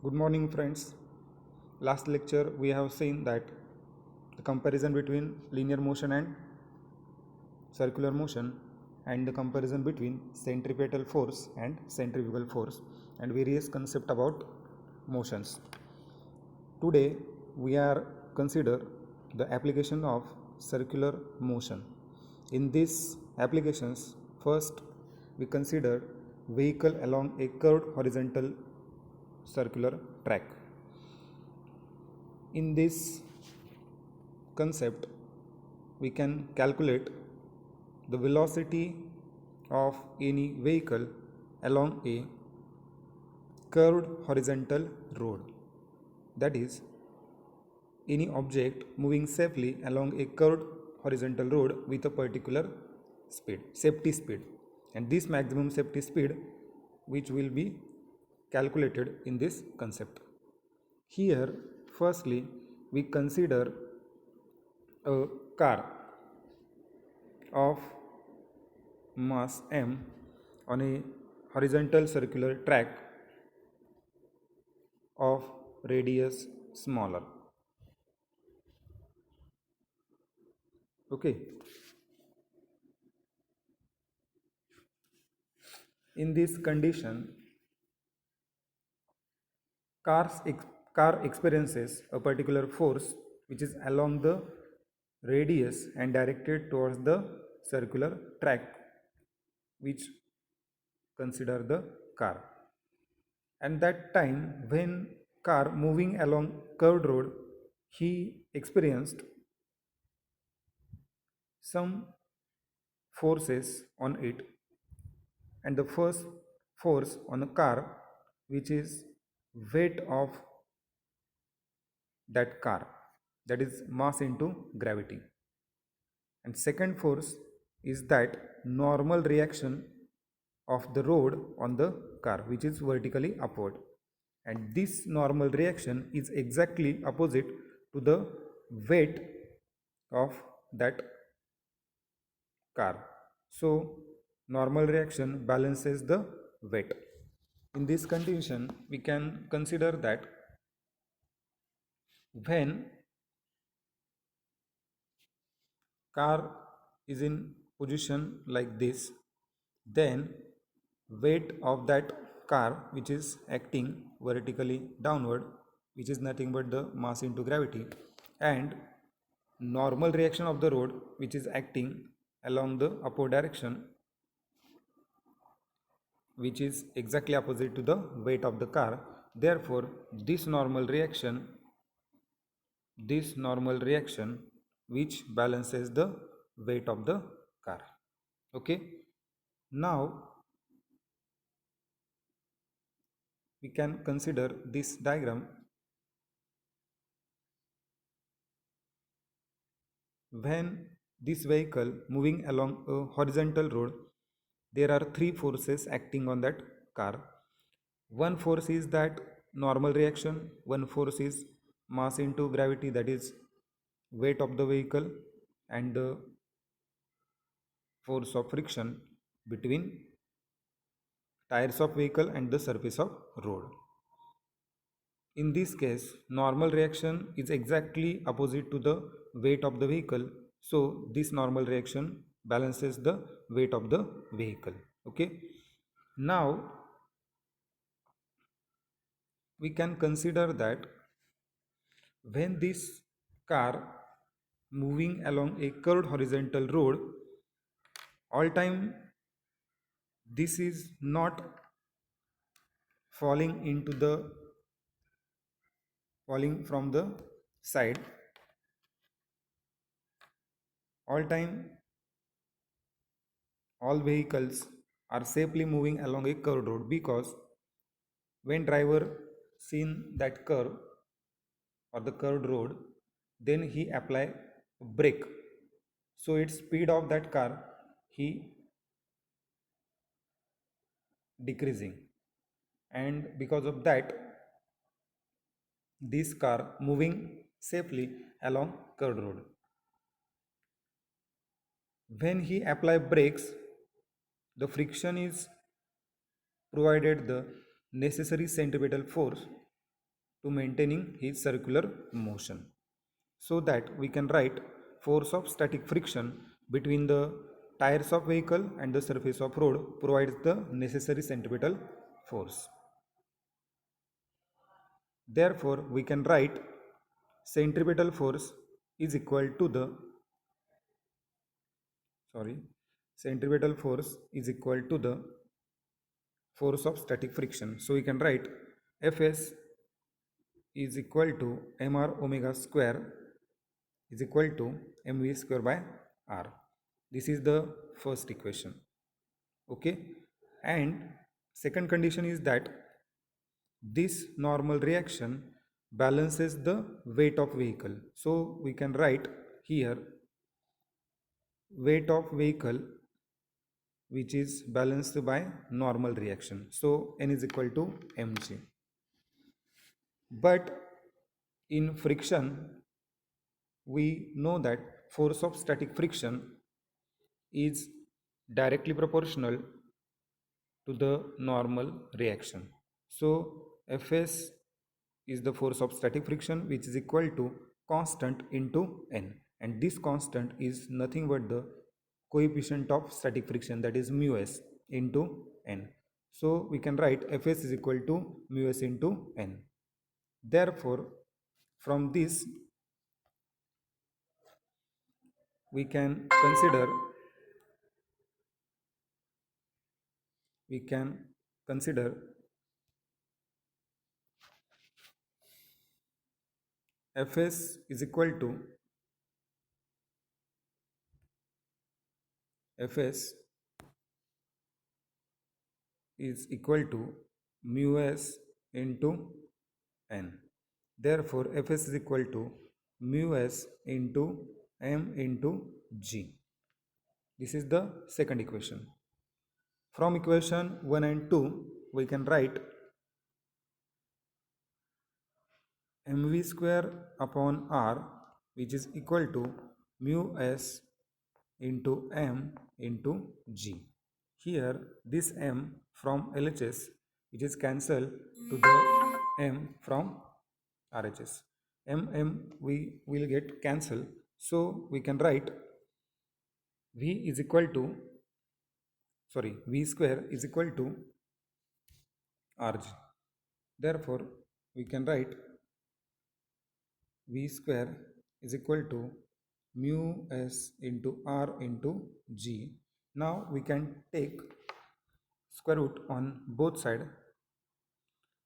Good morning, friends. Last lecture we have seen that the comparison between linear motion and circular motion, and the comparison between centripetal force and centrifugal force, and various concept about motions. Today we are consider the application of circular motion. In these applications, first we consider vehicle along a curved horizontal circular track. In this concept, we can calculate the velocity of any vehicle along a curved horizontal road. That is, any object moving safely along a curved horizontal road with a particular speed, safety speed, and this maximum safety speed which will be calculated in this concept. Here, firstly, we consider a car of mass m on a horizontal circular track of radius smaller. Okay. In this condition, car experiences a particular force which is along the radius and directed towards the circular track which consider the car. And that time when car moving along curved road, he experienced some forces on it, and the first force on a car which is weight of that car, that is mass into gravity, and second force is that normal reaction of the road on the car which is vertically upward, and this normal reaction is exactly opposite to the weight of that car. So normal reaction balances the weight. In this condition, we can consider that when car is in position like this, then weight of that car which is acting vertically downward, which is nothing but the mass into gravity, and normal reaction of the road which is acting along the upward direction, which is exactly opposite to the weight of the car. Therefore this normal reaction which balances the weight of the car. Okay, now we can consider this diagram. When this vehicle moving along a horizontal road, there are three forces acting on that car. One force is that normal reaction, one force is mass into gravity, that is weight of the vehicle, and the force of friction between tires of vehicle and the surface of road. In this case, normal reaction is exactly opposite to the weight of the vehicle, so this normal reaction balances the weight of the vehicle. Okay, now we can consider that when this car moving along a curved horizontal road, all time this is not falling into the falling from the side, all time all vehicles are safely moving along a curved road, because when driver seen that curve or the curved road, then he apply brake, so its speed of that car he decreasing, and because of that this car moving safely along curved road. When he apply brakes, the friction is provided the necessary centripetal force to maintaining his circular motion. So that we can write force of static friction between the tires of vehicle and the surface of road provides the necessary centripetal force. Therefore, we can write centripetal force is equal to the centripetal force is equal to the force of static friction. So we can write Fs is equal to mr omega square is equal to mv square by r. This is the first equation. Okay, and second condition is that this normal reaction balances the weight of vehicle. So we can write here weight of vehicle which is balanced by normal reaction. So n is equal to mg. But in friction, we know that force of static friction is directly proportional to the normal reaction. So Fs is the force of static friction which is equal to constant into n, and this constant is nothing but the coefficient of static friction, that is mu s into n. So we can write Fs is equal to mu s into n. Therefore, from this we can consider we can consider Fs is equal to Fs is equal to mu s into n. Therefore, Fs is equal to mu s into m into g. This is the second equation. From equation 1 and 2, we can write mv square upon r, which is equal to mu s into m into g. Here this m from LHS, which is cancelled to the m from RHS. We will get cancelled. So we can write V square is equal to RG. Therefore, we can write V square is equal to mu s into r into g. Now we can take square root on both sides.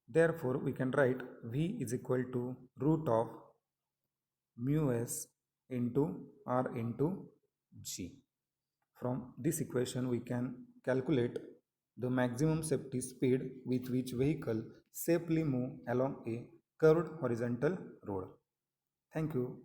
Therefore, we can write V is equal to root of mu s into r into g. From this equation, we can calculate the maximum safety speed with which vehicle safely move along a curved horizontal road. Thank you.